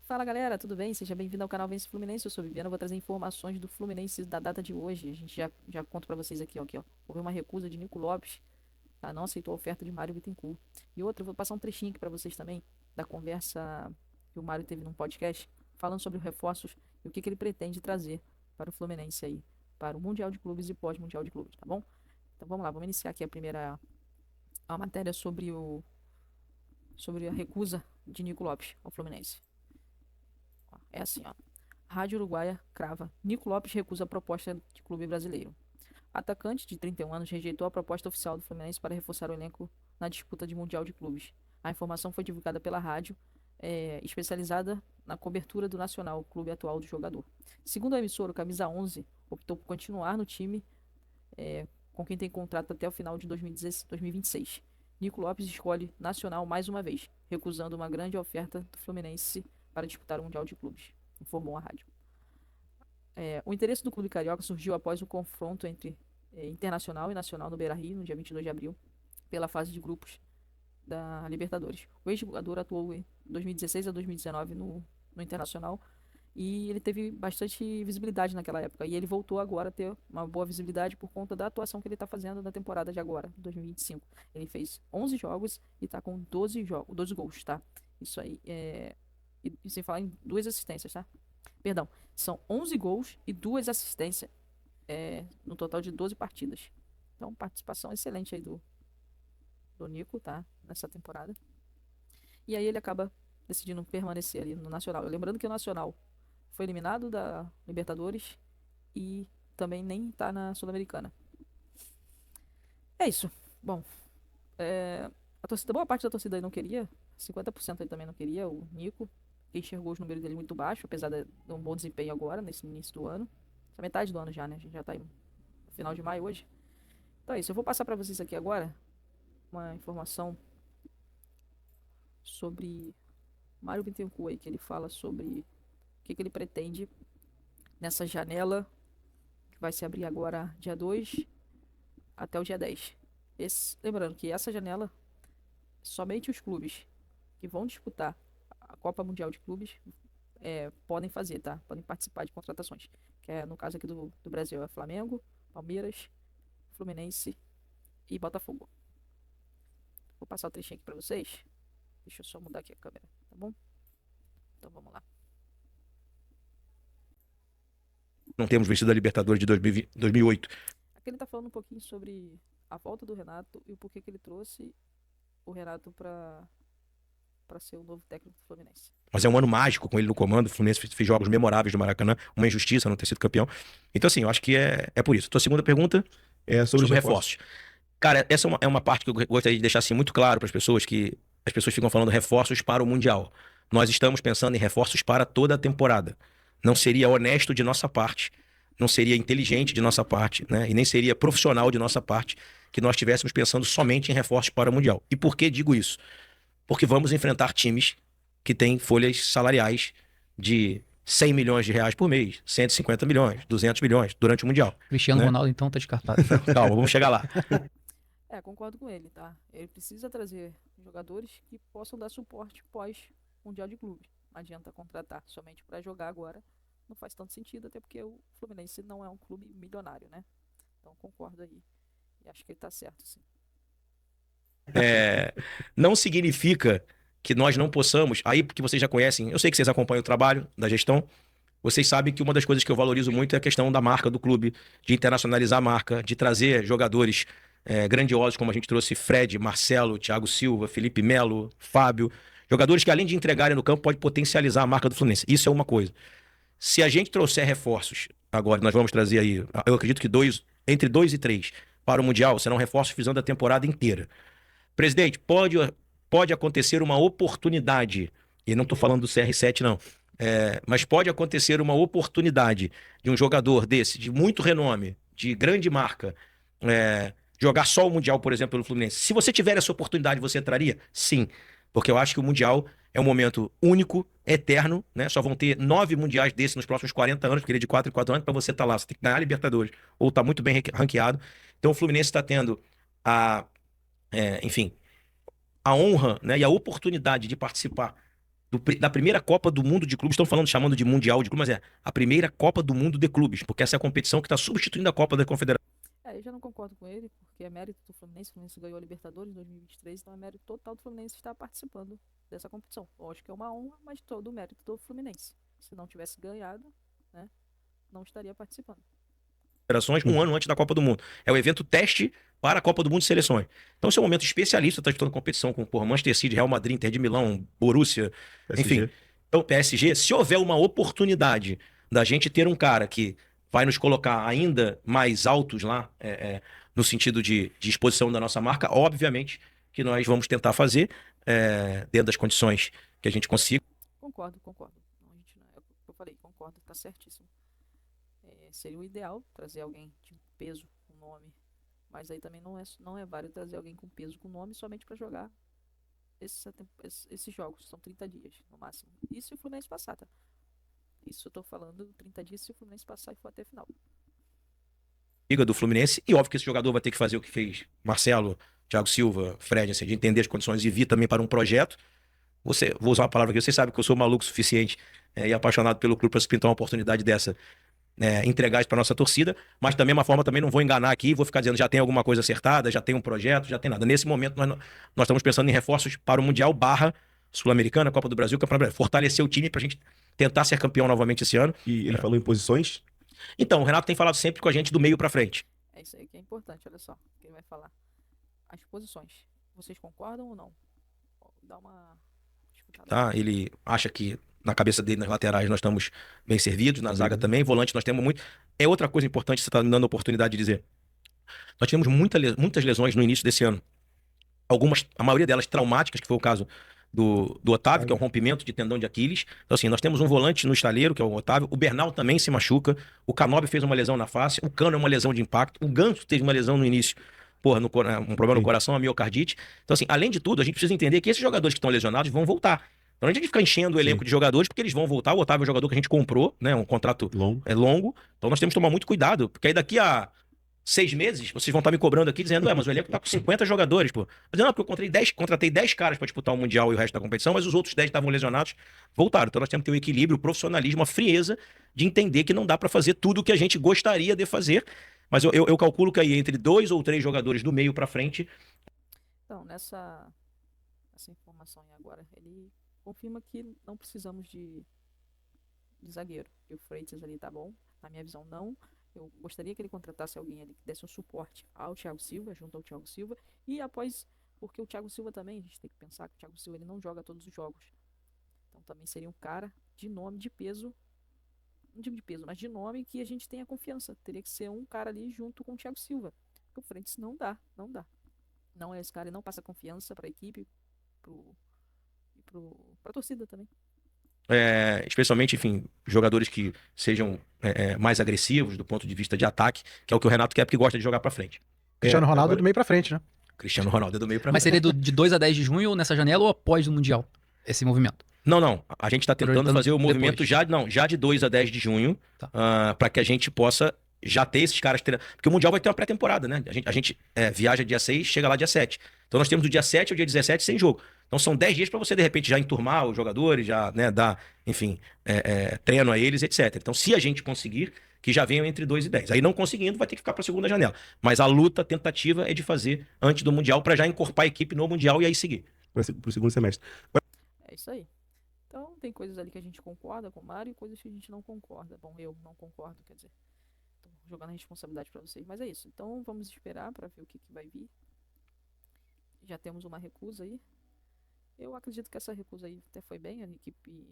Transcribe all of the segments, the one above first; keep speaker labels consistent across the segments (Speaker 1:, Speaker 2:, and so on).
Speaker 1: Fala galera, tudo bem? Seja bem-vindo ao canal Vence Fluminense. Eu sou Viviana, vou trazer informações do Fluminense da data de hoje. A gente já conto pra vocês aqui, ó. Houve uma recusa de Nico Lopes, tá? Não aceitou a oferta de Mário Bittencourt. E outra, eu vou passar um trechinho aqui pra vocês também da conversa que o Mário teve num podcast, falando sobre os reforços e o que ele pretende trazer para o Fluminense aí, para o Mundial de Clubes e pós-Mundial de Clubes, tá bom? Então vamos lá, vamos iniciar aqui a matéria sobre a recusa de Nico Lopes ao Fluminense. É assim, ó. Rádio Uruguaia crava. Nico Lopes recusa a proposta de clube brasileiro. Atacante de 31 anos rejeitou a proposta oficial do Fluminense para reforçar o elenco na disputa de Mundial de Clubes. A informação foi divulgada pela rádio, especializada na cobertura do Nacional, clube atual do jogador. Segundo a emissora, o camisa 11 optou por continuar no time, com quem tem contrato até o final de 2026. Nico Lopes escolhe Nacional mais uma vez, recusando uma grande oferta do Fluminense para disputar o Mundial de Clubes, informou a rádio. O interesse do clube carioca surgiu após o confronto entre Internacional e Nacional no Beira-Rio, no dia 22 de abril, pela fase de grupos da Libertadores. O ex-jogador atuou em 2016 a 2019 no Internacional e ele teve bastante visibilidade naquela época. E ele voltou agora a ter uma boa visibilidade por conta da atuação que ele está fazendo na temporada de agora, 2025. Ele fez 11 jogos e está com 12 gols, tá? Isso aí. E sem falar em duas assistências, tá? Perdão, são 11 gols e duas assistências no total de 12 partidas. Então, participação excelente aí do Nico, tá? Nessa temporada. E aí ele acaba decidindo permanecer ali no Nacional. Lembrando que o Nacional foi eliminado da Libertadores e também nem tá na Sul-Americana. É isso. Bom, a torcida, boa parte da torcida aí não queria, 50% aí também não queria o Nico, que enxergou os números dele muito baixo, apesar de um bom desempenho agora, nesse início do ano. Essa metade do ano já, né? A gente já tá no final de maio hoje. Então é isso, eu vou passar pra vocês aqui agora uma informação sobre Mário Bittencourt aí, que ele fala sobre o que ele pretende nessa janela que vai se abrir agora dia 2 até o dia 10. Lembrando que essa janela, somente os clubes que vão disputar a Copa Mundial de Clubes podem fazer, tá? Podem participar de contratações. Que é, no caso aqui do Brasil, é Flamengo, Palmeiras, Fluminense e Botafogo. Vou passar o trechinho aqui pra vocês. Deixa eu só mudar aqui a câmera, tá bom? Então vamos lá.
Speaker 2: Não temos vencido a Libertadores de 2008.
Speaker 1: Aqui ele tá falando um pouquinho sobre a volta do Renato e o porquê que ele trouxe o Renato para ser o novo técnico do Fluminense.
Speaker 2: Mas é um ano mágico com ele no comando. O Fluminense fez jogos memoráveis do Maracanã. Uma injustiça não ter sido campeão. Então, assim, eu acho que é por isso. Tua segunda pergunta é sobre reforços. Cara, essa é uma parte que eu gostaria de deixar assim, muito claro para as pessoas, que as pessoas ficam falando reforços para o Mundial. Nós estamos pensando em reforços para toda a temporada. Não seria honesto de nossa parte, não seria inteligente de nossa parte, né? E nem seria profissional de nossa parte que nós estivéssemos pensando somente em reforços para o Mundial. E por que digo isso? Porque vamos enfrentar times que têm folhas salariais de 100 milhões de reais por mês, 150 milhões, 200 milhões durante o Mundial.
Speaker 3: Cristiano
Speaker 2: né?
Speaker 3: Ronaldo, então, tá descartado.
Speaker 2: Calma, vamos chegar lá.
Speaker 1: Concordo com ele, tá? Ele precisa trazer jogadores que possam dar suporte pós-Mundial de Clube. Não adianta contratar somente para jogar agora. Não faz tanto sentido, até porque o Fluminense não é um clube milionário, né? Então concordo aí. E acho que ele tá certo, sim.
Speaker 2: Não significa que nós não possamos, aí porque vocês já conhecem, eu sei que vocês acompanham o trabalho da gestão, vocês sabem que uma das coisas que eu valorizo muito é a questão da marca do clube, de internacionalizar a marca, de trazer jogadores grandiosos, como a gente trouxe Fred, Marcelo, Thiago Silva, Felipe Melo, Fábio, jogadores que além de entregarem no campo, podem potencializar a marca do Fluminense. Isso é uma coisa. Se a gente trouxer reforços, agora nós vamos trazer aí, eu acredito que entre 2 e 3 para o Mundial, serão reforços visando a temporada inteira. Presidente, pode acontecer uma oportunidade, e não estou falando do CR7 não, mas pode acontecer uma oportunidade de um jogador desse, de muito renome, de grande marca, jogar só o Mundial, por exemplo, pelo Fluminense. Se você tiver essa oportunidade, você traria? Sim, porque eu acho que o Mundial é um momento único, eterno, né? Só vão ter 9 mundiais desses nos próximos 40 anos, porque ele é de 4 em 4 anos, para você estar lá, você tem que ganhar a Libertadores, ou estar muito bem ranqueado. Então o Fluminense está tendo enfim, a honra, né, e a oportunidade de participar da primeira Copa do Mundo de Clubes, estão falando, chamando de Mundial de Clubes, mas é a primeira Copa do Mundo de Clubes, porque essa é a competição que está substituindo a Copa da Confederação.
Speaker 1: Eu já não concordo com ele, porque é mérito do Fluminense. O Fluminense ganhou a Libertadores em 2023, então é mérito total do Fluminense estar participando dessa competição. Lógico que é uma honra, mas todo o mérito do Fluminense. Se não tivesse ganhado, né, não estaria participando.
Speaker 2: Um ano antes da Copa do Mundo. É o evento teste para a Copa do Mundo de Seleções. Então, esse é um momento especialista, está disputando competição com Manchester City, Real Madrid, Inter de Milão, Borussia,
Speaker 3: PSG.
Speaker 2: enfim. Então, PSG, se houver uma oportunidade da gente ter um cara que vai nos colocar ainda mais altos lá, no sentido de exposição da nossa marca, obviamente que nós vamos tentar fazer, dentro das condições que a gente consiga.
Speaker 1: Concordo. Não, a gente não, é o que eu falei, concordo, tá certíssimo. Seria o ideal trazer alguém de peso com nome, mas aí também não é válido trazer alguém com peso com nome somente para jogar esses jogos. São 30 dias no máximo. E se o Fluminense passar, tá? Isso eu tô falando 30 dias se o Fluminense passar e for até a final.
Speaker 2: Liga do Fluminense, e óbvio que esse jogador vai ter que fazer o que fez Marcelo, Thiago Silva, Fred, assim, de entender as condições e vir também para um projeto. Vou usar uma palavra que você sabe que eu sou maluco o suficiente e apaixonado pelo clube para se pintar uma oportunidade dessa, entregar isso para nossa torcida, mas também uma forma, também não vou enganar aqui, vou ficar dizendo já tem alguma coisa acertada, já tem um projeto, já tem nada. Nesse momento nós estamos pensando em reforços para o Mundial / Sul-Americana, Copa do Brasil, Campeonato Brasileiro, fortalecer o time para a gente tentar ser campeão novamente esse ano.
Speaker 3: E ele falou em posições?
Speaker 2: Então, o Renato tem falado sempre com a gente do meio para frente.
Speaker 1: É isso aí que é importante, olha só, que ele vai falar. As posições, vocês concordam ou não? Dá uma escutada.
Speaker 2: Tá? Ele acha que na cabeça dele, nas laterais, nós estamos bem servidos, na zaga também, volante nós temos muito. É outra coisa importante que você está me dando a oportunidade de dizer. Nós tivemos muitas lesões no início desse ano. A maioria delas traumáticas, que foi o caso do Otávio, que é um rompimento de tendão de Aquiles. Então, assim, nós temos um volante no estaleiro, que é o Otávio. O Bernal também se machuca. O Canobi fez uma lesão na face. O Cano é uma lesão de impacto. O Ganso teve uma lesão no início. Um problema no coração, a miocardite. Então, assim, além de tudo, a gente precisa entender que esses jogadores que estão lesionados vão voltar. Então, a gente fica enchendo o elenco de jogadores, porque eles vão voltar. O Otávio é um jogador que a gente comprou, né? Um contrato longo. Então, nós temos que tomar muito cuidado, porque aí daqui a 6 meses, vocês vão estar me cobrando aqui, dizendo, mas o elenco tá com 50 jogadores, pô. Mas não, porque eu contratei 10 caras para disputar o Mundial e o resto da competição, mas os outros 10 estavam lesionados, voltaram. Então nós temos que ter o equilíbrio, o profissionalismo, a frieza de entender que não dá para fazer tudo o que a gente gostaria de fazer. Mas eu calculo que aí entre 2 ou 3 jogadores do meio para frente.
Speaker 1: Então, essa informação aí agora, ele confirma que não precisamos de zagueiro. Que o Freitas ali tá bom, na minha visão não. Eu gostaria que ele contratasse alguém ali que desse um suporte ao Thiago Silva, junto ao Thiago Silva. E após, porque o Thiago Silva também, a gente tem que pensar que o Thiago Silva ele não joga todos os jogos. Então também seria um cara de nome, de peso, não digo de peso, mas de nome que a gente tenha confiança. Teria que ser um cara ali junto com o Thiago Silva. Porque o Freitas não dá. Não é esse cara, ele não passa confiança pra equipe, pra torcida também.
Speaker 2: Especialmente, enfim, jogadores que sejam mais agressivos do ponto de vista de ataque, que é o que o Renato quer, porque gosta de jogar pra frente.
Speaker 4: Cristiano Ronaldo do meio pra frente, né?
Speaker 2: Cristiano Ronaldo é do meio pra
Speaker 5: Mas
Speaker 2: frente.
Speaker 5: seria de 2 a 10 de junho nessa janela ou após o Mundial? Esse movimento?
Speaker 2: Não. A gente está tentando fazer o movimento
Speaker 5: depois.
Speaker 2: já de 2 a 10 de junho,
Speaker 5: Tá.
Speaker 2: para que a gente possa já ter esses caras. Porque o Mundial vai ter uma pré-temporada, né? A gente viaja dia 6, chega lá dia 7. Então nós temos do dia 7 ao dia 17 sem jogo. Então são 10 dias para você, de repente, já enturmar os jogadores, já dar, enfim, treino a eles, etc. Então, se a gente conseguir, que já venham entre 2 e 10. Aí não conseguindo, vai ter que ficar para a segunda janela. Mas a luta, a tentativa é de fazer antes do Mundial, para já encorpar a equipe no Mundial e aí seguir.
Speaker 3: Para o segundo semestre.
Speaker 1: É isso aí. Então, tem coisas ali que a gente concorda com o Mário e coisas que a gente não concorda. Bom, eu não concordo, quer dizer, tô jogando a responsabilidade para vocês, mas é isso. Então, vamos esperar para ver o que vai vir. Já temos uma recusa aí. Eu acredito que essa recusa aí até foi bem. A equipe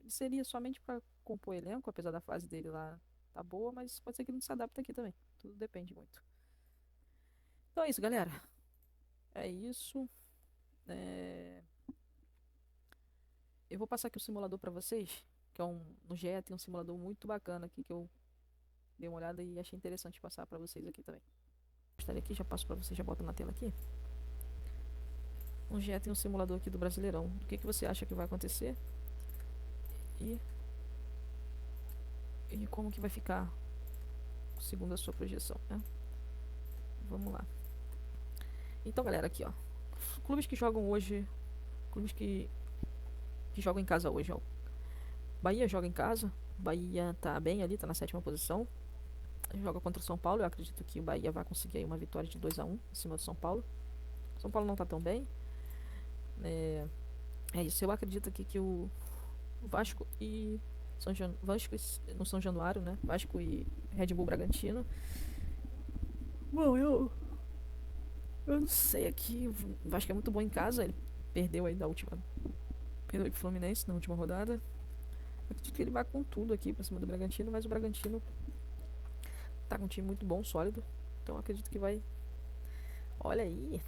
Speaker 1: seria somente para compor elenco, apesar da fase dele lá tá boa, mas pode ser que ele não se adapte aqui também. Tudo depende muito. Então é isso, galera. É isso. Eu vou passar aqui o simulador para vocês, que é no GE tem um simulador muito bacana aqui que eu dei uma olhada e achei interessante passar para vocês aqui também. Gostaria aqui, já passo para vocês, já boto na tela aqui. No GE tem um simulador aqui do Brasileirão. O que você acha que vai acontecer? E como que vai ficar segundo a sua projeção, né? Vamos lá. Então, galera, aqui, ó. Clubes que jogam hoje, clubes que que jogam em casa hoje, ó. Bahia joga em casa. Bahia tá bem ali, tá na 7ª posição. Joga contra o São Paulo. Eu acredito que o Bahia vai conseguir aí uma vitória de 2-1 em cima do São Paulo. São Paulo não tá tão bem. É isso. Eu acredito aqui que o Vasco e no São Januário, né? Vasco e Red Bull Bragantino. Bom, eu não sei aqui. O Vasco é muito bom em casa. Ele perdeu aí perdeu pro Fluminense na última rodada. Eu acredito que ele vai com tudo aqui pra cima do Bragantino, mas o Bragantino tá com um time muito bom, sólido. Então eu acredito que vai. Olha aí.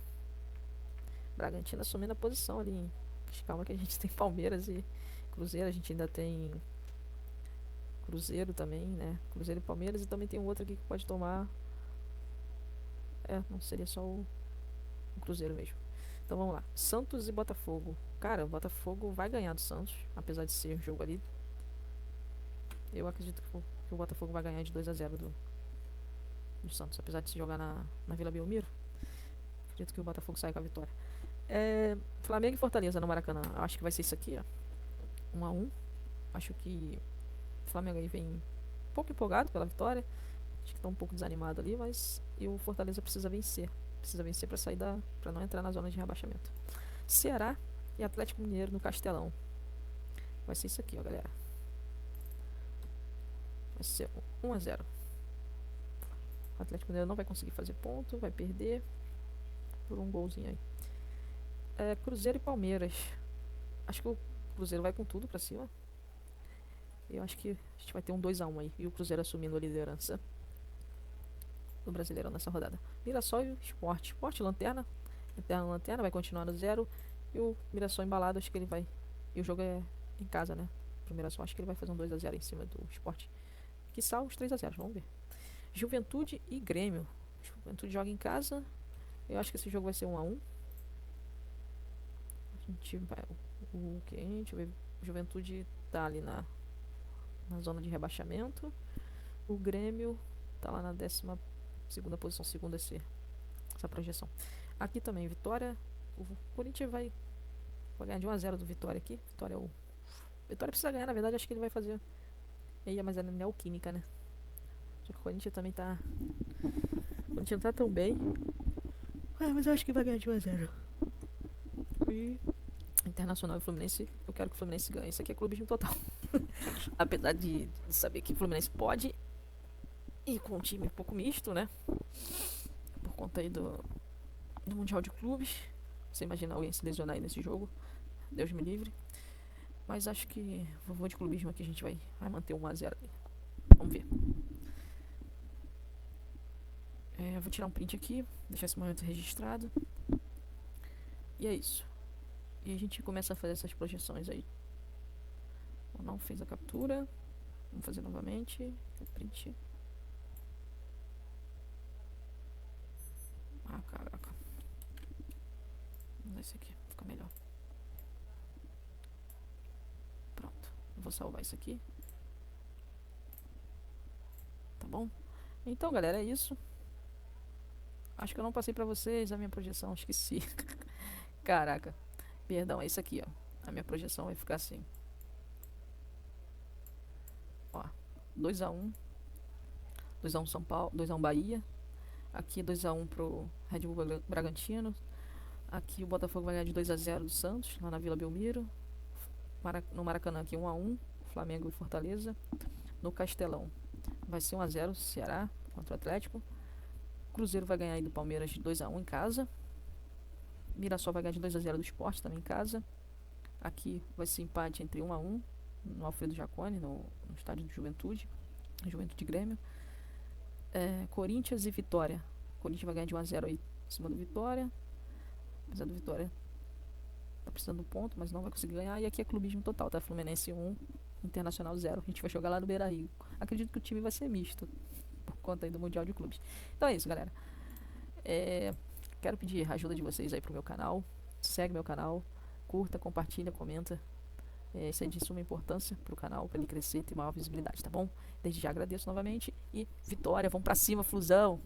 Speaker 1: Bragantino assumindo a posição ali. Calma que a gente tem Palmeiras e Cruzeiro. A gente ainda tem Cruzeiro também, né? Cruzeiro e Palmeiras. E também tem um outro aqui que pode tomar. Não seria só o Cruzeiro mesmo. Então vamos lá. Santos e Botafogo. Cara, o Botafogo vai ganhar do Santos, apesar de ser um jogo ali. Eu acredito que o Botafogo vai ganhar de 2-0 do Santos, apesar de se jogar na Vila Belmiro. Acredito que o Botafogo sai com a vitória. Flamengo e Fortaleza no Maracanã. Eu acho que vai ser isso aqui, ó. 1-1. Acho que o Flamengo aí vem um pouco empolgado pela vitória. Acho que tá um pouco desanimado ali, mas e o Fortaleza precisa vencer. Precisa vencer pra sair pra não entrar na zona de rebaixamento. Ceará e Atlético Mineiro no Castelão. Vai ser isso aqui, ó, galera. Vai ser 1-0. O Atlético Mineiro não vai conseguir fazer ponto, vai perder por um golzinho aí. Cruzeiro e Palmeiras. Acho que o Cruzeiro vai com tudo pra cima. Eu acho que a gente vai ter um 2-1 aí. E o Cruzeiro assumindo a liderança do Brasileirão nessa rodada. Mirassol e Sport. Sport lanterna. Eterna lanterna, vai continuar no 0. E o Mirassol embalado, acho que ele vai. E o jogo é em casa, né? Pro Mirassol, acho que ele vai fazer um 2-0 em cima do Sport. Quiçá os 3-0, vamos ver. Juventude e Grêmio. Juventude joga em casa. Eu acho que esse jogo vai ser 1-1. A gente vai. O que? A gente vê. Juventude tá ali na zona de rebaixamento. O Grêmio tá lá na 12ª posição, segundo essa projeção. Aqui também, Vitória. O Corinthians vai ganhar de 1-0 do Vitória aqui. Vitória precisa ganhar, na verdade, acho que ele vai fazer. Mas é neoquímica, né? Só que o Corinthians também tá. O Corinthians não tá tão bem. Mas eu acho que vai ganhar de 1-0. E Internacional e Fluminense, eu quero que o Fluminense ganhe. Isso aqui é clubismo total. Apesar de saber que o Fluminense pode ir com um time um pouco misto, né? Por conta aí do Mundial de Clubes. Você imagina alguém se lesionar aí nesse jogo? Deus me livre. Mas acho que vou de clubismo aqui, a gente vai manter 1-0 ali. Vamos ver. Eu vou tirar um print aqui, deixar esse momento registrado. E é isso. E a gente começa a fazer essas projeções aí. Não fez a captura. Vamos fazer novamente. Print. Caraca. Vamos dar esse aqui, fica melhor. Pronto. Eu vou salvar isso aqui. Tá bom? Então, galera, é isso. Acho que eu não passei pra vocês a minha projeção, esqueci. Caraca. Perdão, é isso aqui, ó. A minha projeção vai ficar assim. Ó, 2-1. 2-1 São Paulo, 2-1 Bahia. Aqui 2-1 pro Red Bull Bragantino. Aqui o Botafogo vai ganhar de 2-0 do Santos, lá na Vila Belmiro. No Maracanã aqui 1-1, Flamengo e Fortaleza. No Castelão vai ser 1-0 Ceará contra o Atlético. Cruzeiro vai ganhar aí do Palmeiras de 2-1 em casa. Mirassol vai ganhar de 2-0 do Sport também em casa. Aqui vai ser empate entre 1-1 no Alfredo Jaconi, no estádio do Juventude de Grêmio. Corinthians e Vitória. Corinthians vai ganhar de 1-0 aí em cima do Vitória. Apesar do Vitória tá precisando de um ponto, mas não vai conseguir ganhar. E aqui é clubismo total, tá? Fluminense 1, Internacional 0. A gente vai jogar lá no Beira-Rio. Acredito que o time vai ser misto por conta aí do Mundial de Clubes. Então é isso, galera. Quero pedir a ajuda de vocês aí pro meu canal. Segue meu canal, curta, compartilha, comenta. Isso é de suma importância pro canal, para ele crescer e ter maior visibilidade, tá bom? Desde já agradeço novamente e vitória, vamos pra cima, Flusão!